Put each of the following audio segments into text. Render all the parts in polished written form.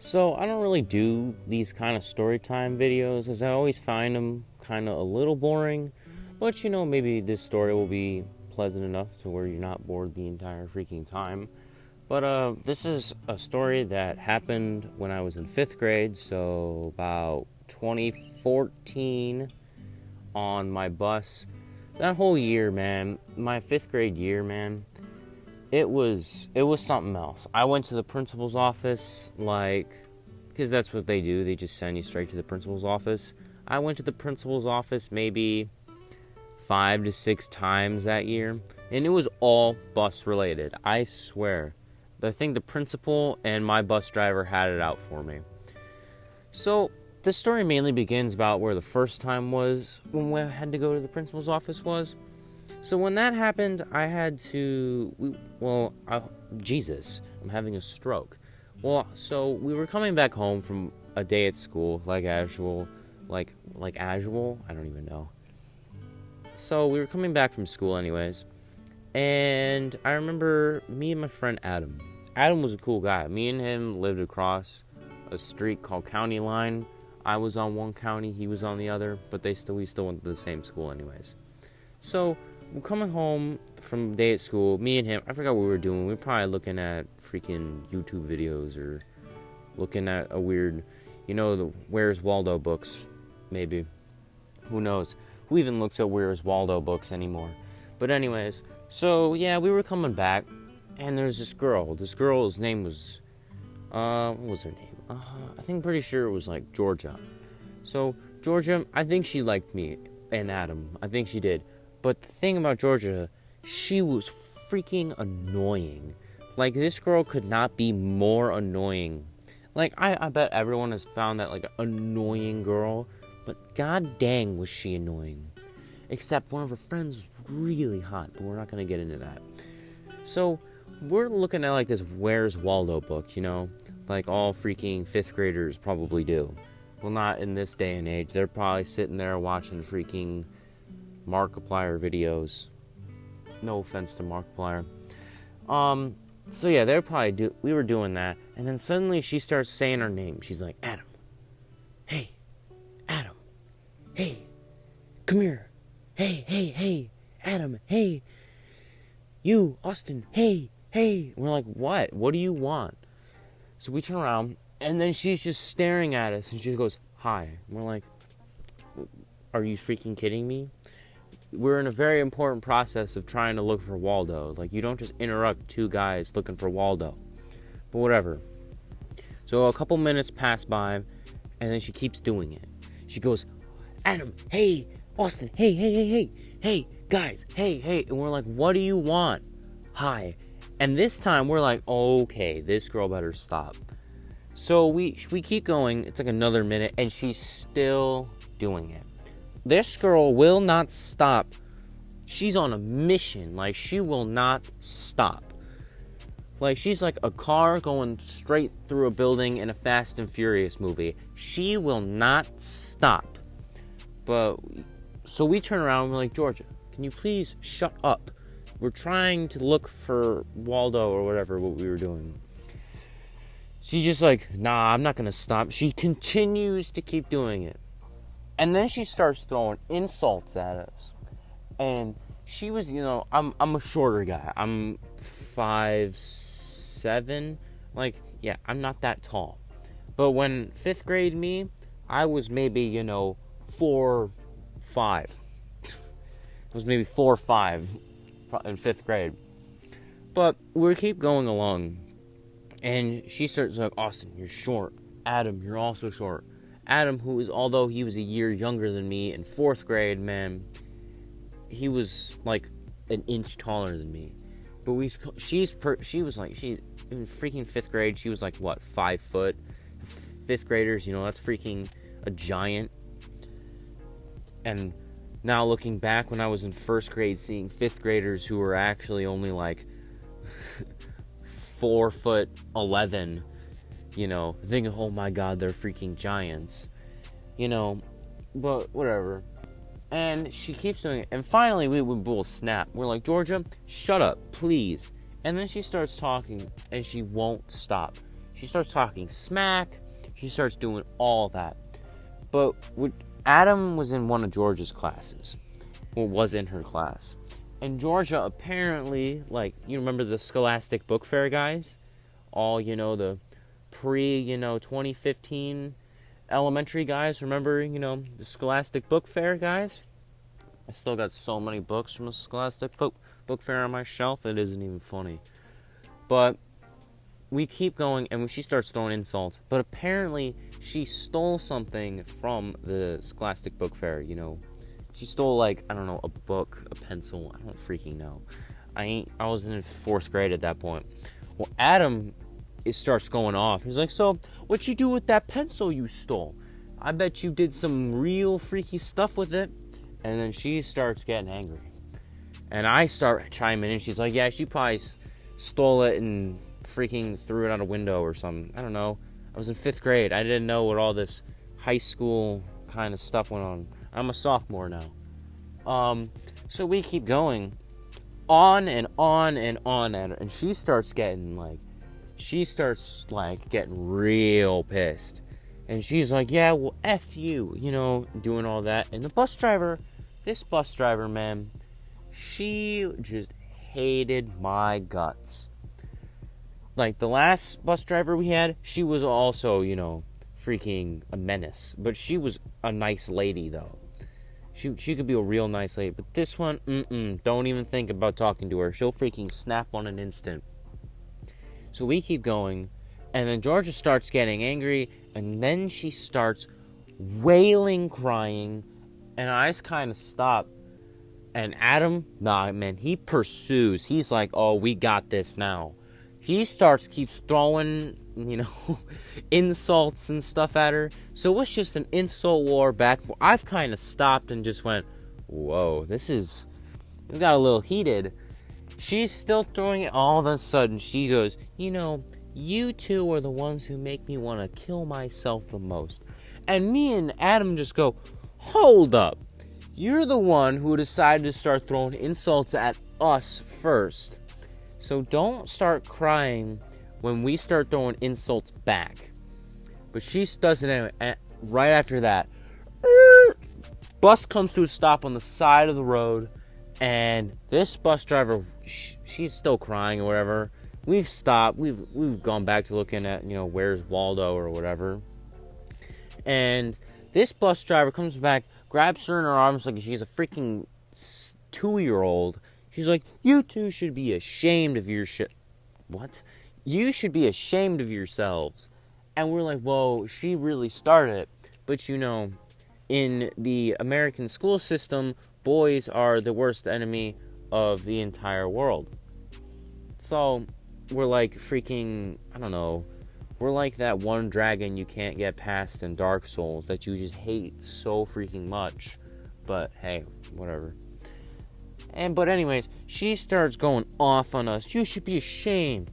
So I don't really do these kind of story time videos as I always find them kind of a little boring. But maybe this story will be pleasant enough to where you're not bored the entire freaking time. But this is a story that happened when I was in 5th grade, so about 2014 on my bus. That whole year, man, my 5th grade year, man, it was something else. I went to the principal's office, because that's what they do. They just send you straight to the principal's office. I went to the principal's office maybe 5 to 6 times that year, and it was all bus related. I swear. I think the principal and my bus driver had it out for me. So the story mainly begins about where the first time was when we had to go to the principal's office was. So when that happened, I had to, Jesus, I'm having a stroke. Well, so we were coming back home from a day at school, like usual, I don't even know. So we were coming back from school anyways, and I remember me and my friend Adam. Adam was a cool guy. Me and him lived across a street called County Line. I was on one county, he was on the other, but we still went to the same school anyways. So we're coming home from a day at school, me and him, I forgot what we were doing. We were probably looking at freaking YouTube videos or looking at a weird, the Where's Waldo books, maybe. Who knows? Who even looks at Where's Waldo books anymore? But anyways, so yeah, we were coming back, and there's this girl. This girl's name was, what was her name? I think pretty sure it was Georgia. So Georgia, I think she liked me and Adam. I think she did. But the thing about Georgia, she was freaking annoying. This girl could not be more annoying. I bet everyone has found that, annoying girl. But god dang was she annoying. Except one of her friends was really hot, but we're not going to get into that. So, we're looking at, this Where's Waldo book, all freaking 5th graders probably do. Well, not in this day and age. They're probably sitting there watching freaking Markiplier videos. No offense to Markiplier. So yeah, we were doing that, and then suddenly she starts saying her name. She's like, Adam. Hey. Adam. Hey. Come here. Hey. Adam. Hey. You, Austin. Hey. And we're like, what? What do you want? So we turn around, and then she's just staring at us, and she goes, hi. And we're like, are you freaking kidding me? We're in a very important process of trying to look for Waldo. You don't just interrupt 2 guys looking for Waldo. But whatever. So a couple minutes pass by, and then she keeps doing it. She goes, Adam, hey, Austin, hey, guys, hey. And we're like, what do you want? Hi. And this time we're like, okay, this girl better stop. So we keep going. It's another minute, and she's still doing it. This girl will not stop. She's on a mission. She will not stop. She's like a car going straight through a building in a Fast and Furious movie. She will not stop. So we turn around and we're like, Georgia, can you please shut up? We're trying to look for Waldo or whatever, what we were doing. She's just like, nah, I'm not going to stop. She continues to keep doing it. And then she starts throwing insults at us. And she was, I'm a shorter guy. I'm 5'7". I'm not that tall. But when 5th grade me, I was maybe, 4'5". I was maybe 4'5" in 5th grade. But we keep going along. And she starts like, Austin, you're short. Adam, you're also short. Adam, although he was a year younger than me in 4th grade, man, he was an inch taller than me. But she was in freaking 5th grade, she was 5 foot. 5th graders, that's freaking a giant. And now looking back when I was in 1st grade, seeing 5th graders who were actually only 4'11", thinking, oh my god, they're freaking giants, but whatever. And she keeps doing it, and finally we both snap. We're like, Georgia, shut up, please. And then she starts talking, and she won't stop. She starts talking smack. She starts doing all that. But Adam was in one of Georgia's classes. Well, was in her class. And Georgia apparently, like, you remember the Scholastic Book Fair guys? All, the pre-2015 elementary guys. Remember, the Scholastic Book Fair guys? I still got so many books from the Scholastic Book Fair on my shelf, it isn't even funny. But we keep going, and she starts throwing insults. But apparently, she stole something from the Scholastic Book Fair, She stole, a book, a pencil. I don't freaking know. I was in 4th grade at that point. Well, Adam, it starts going off. He's like, so, what'd you do with that pencil you stole? I bet you did some real freaky stuff with it. And then she starts getting angry. And I start chiming in. She's like, yeah, she probably stole it and freaking threw it out a window or something. I don't know. I was in 5th grade. I didn't know what all this high school kind of stuff went on. I'm a sophomore now. So we keep going on and on and on at her. And she starts getting getting real pissed. And she's like, yeah, well, F you, doing all that. And this bus driver, man, she just hated my guts. Like, the last bus driver we had, she was also, freaking a menace. But she was a nice lady, though. She could be a real nice lady. But this one, don't even think about talking to her. She'll freaking snap on an instant. So we keep going. And then Georgia starts getting angry. And then she starts wailing, crying. And I just kind of stop. And Adam, he pursues. He's like, oh, we got this now. He keeps throwing, insults and stuff at her. So it's just an insult war back. I've kind of stopped and just went, whoa, it got a little heated. She's still throwing it. All of a sudden, she goes, you two are the ones who make me want to kill myself the most. And me and Adam just go, hold up. You're the one who decided to start throwing insults at us first. So don't start crying when we start throwing insults back. But she does it anyway. And right after that, bus comes to a stop on the side of the road. And this bus driver, she's still crying or whatever. We've stopped. We've gone back to looking at, where's Waldo or whatever. And this bus driver comes back, grabs her in her arms like she's a freaking 2-year-old. She's like, you two should be ashamed of your shit. What? You should be ashamed of yourselves. And we're like, whoa, she really started it. But in the American school system, boys are the worst enemy of the entire world. So we're like freaking, I don't know. We're like that one dragon you can't get past in Dark Souls that you just hate so freaking much. But hey, whatever. But anyways, she starts going off on us. You should be ashamed.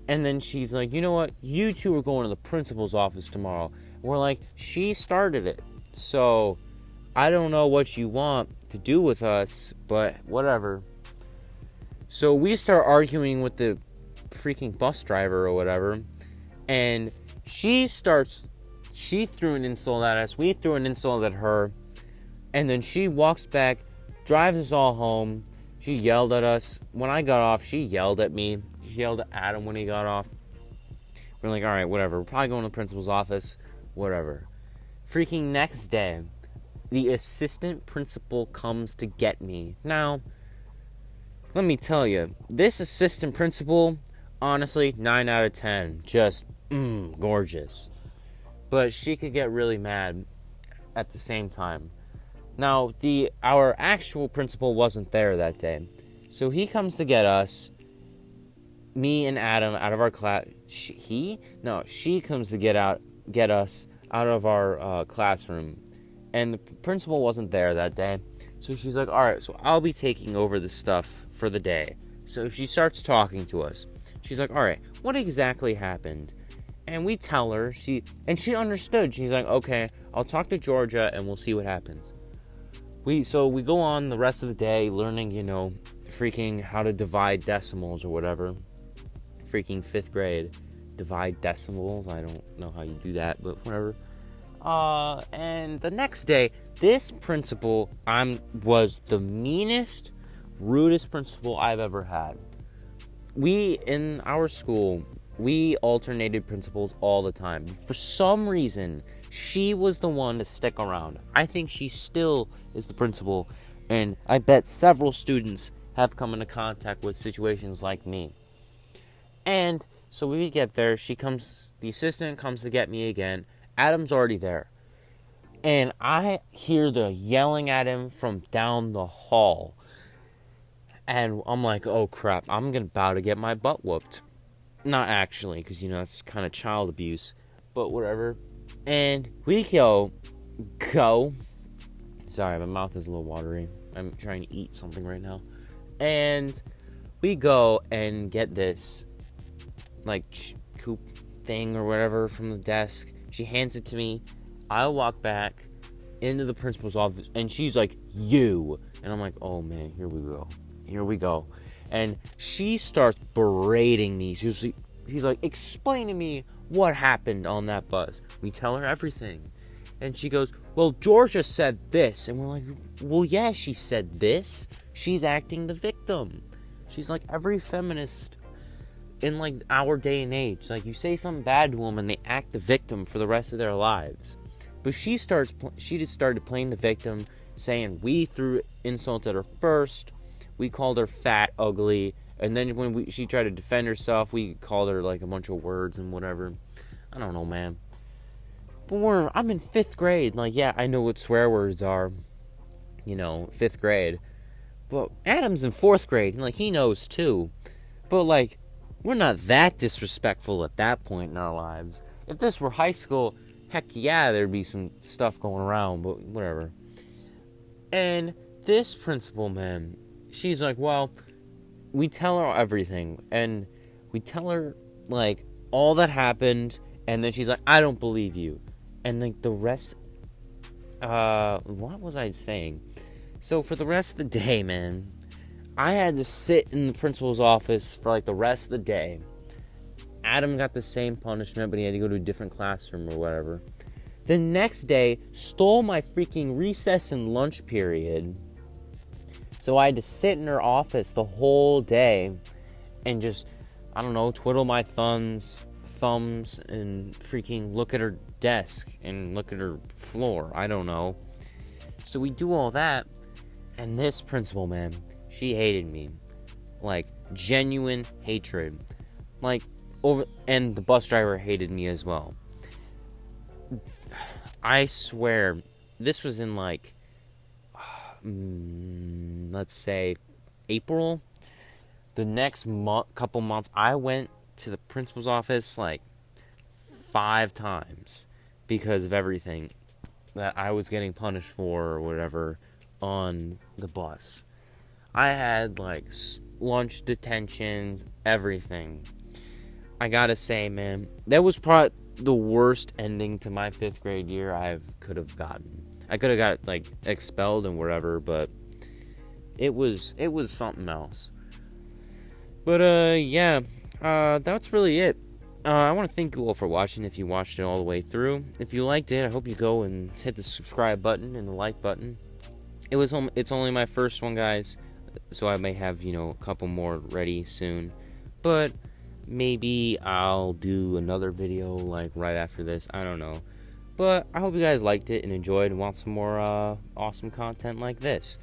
And then she's like, you know what? You two are going to the principal's office tomorrow. And we're like, she started it. So I don't know what you want to do with us, but whatever. So we start arguing with the freaking bus driver or whatever. And she threw an insult at us. We threw an insult at her. And then she walks back, drives us all home. She yelled at us. When I got off, she yelled at me. She yelled at Adam when he got off. We're like, all right, whatever. We're probably going to the principal's office. Whatever. Freaking next day, the assistant principal comes to get me. Now, let me tell you, this assistant principal, honestly, 9 out of 10. Just, gorgeous. But she could get really mad at the same time. Now, our actual principal wasn't there that day. So he comes to get us, me and Adam, out of our class. She comes to get us out of our classroom. And the principal wasn't there that day. So she's like, all right, so I'll be taking over the stuff for the day. So she starts talking to us. She's like, all right, what exactly happened? And we tell her, she understood. She's like, okay, I'll talk to Georgia and we'll see what happens. We go on the rest of the day learning, freaking how to divide decimals or whatever. Freaking 5th grade. divide decimals. I don't know how you do that, but whatever. And the next day, this principal was the meanest, rudest principal I've ever had. In our school, we alternated principals all the time. For some reason, she was the one to stick around. I think she still is the principal, and I bet several students have come into contact with situations like me. And so we get there, the assistant comes to get me again. Adam's already there. And I hear the yelling at him from down the hall. And I'm like, oh crap, I'm about to get my butt whooped. Not actually, because, it's kind of child abuse. But whatever. And we go. Sorry, my mouth is a little watery. I'm trying to eat something right now. And we go and get this, coop thing or whatever from the desk. She hands it to me. I walk back into the principal's office, and she's like, you. And I'm like, oh man, here we go. And she starts berating me. She's like, explain to me what happened on that bus. We tell her everything. And she goes, well, Georgia said this. And we're like, well, yeah, she said this. She's acting the victim. She's like every feminist in our day and age. You say something bad to them and they act the victim for the rest of their lives. But she just started playing the victim, saying we threw insults at her first. We called her fat, ugly, and then when she tried to defend herself, we called her a bunch of words and whatever. I don't know, man. But I'm in 5th grade. Yeah, I know what swear words are. 5th grade. But Adam's in 4th grade, and he knows too. But we're not that disrespectful at that point in our lives. If this were high school, heck yeah, there'd be some stuff going around, but whatever. And this principal, man, she's like, well, we tell her everything, and we tell her, all that happened, and then she's like, I don't believe you. And, the rest, what was I saying? So, for the rest of the day, man, I had to sit in the principal's office for, the rest of the day. Adam got the same punishment, but he had to go to a different classroom or whatever. The next day, stole my freaking recess and lunch period. So I had to sit in her office the whole day and just, twiddle my thumbs and freaking look at her desk and look at her floor. I don't know. So we do all that, and this principal, man, she hated me. Genuine hatred. And the bus driver hated me as well. I swear, this was in let's say April. The next couple months, I went to the principal's office 5 times because of everything that I was getting punished for or whatever on the bus. I had lunch detentions, everything. I gotta say, man, that was probably the worst ending to my 5th grade year I could have gotten. I could have got expelled and whatever, but it was something else. But yeah, that's really it. I want to thank you all for watching. If you watched it all the way through, if you liked it, I hope you go and hit the subscribe button and the like button. It's only my first one, guys, so I may have a couple more ready soon, but maybe I'll do another video right after this. I don't know. But I hope you guys liked it and enjoyed and want some more awesome content like this.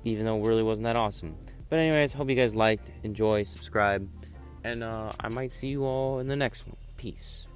Even though it really wasn't that awesome. But anyways, hope you guys liked, enjoy, subscribe. And I might see you all in the next one. Peace.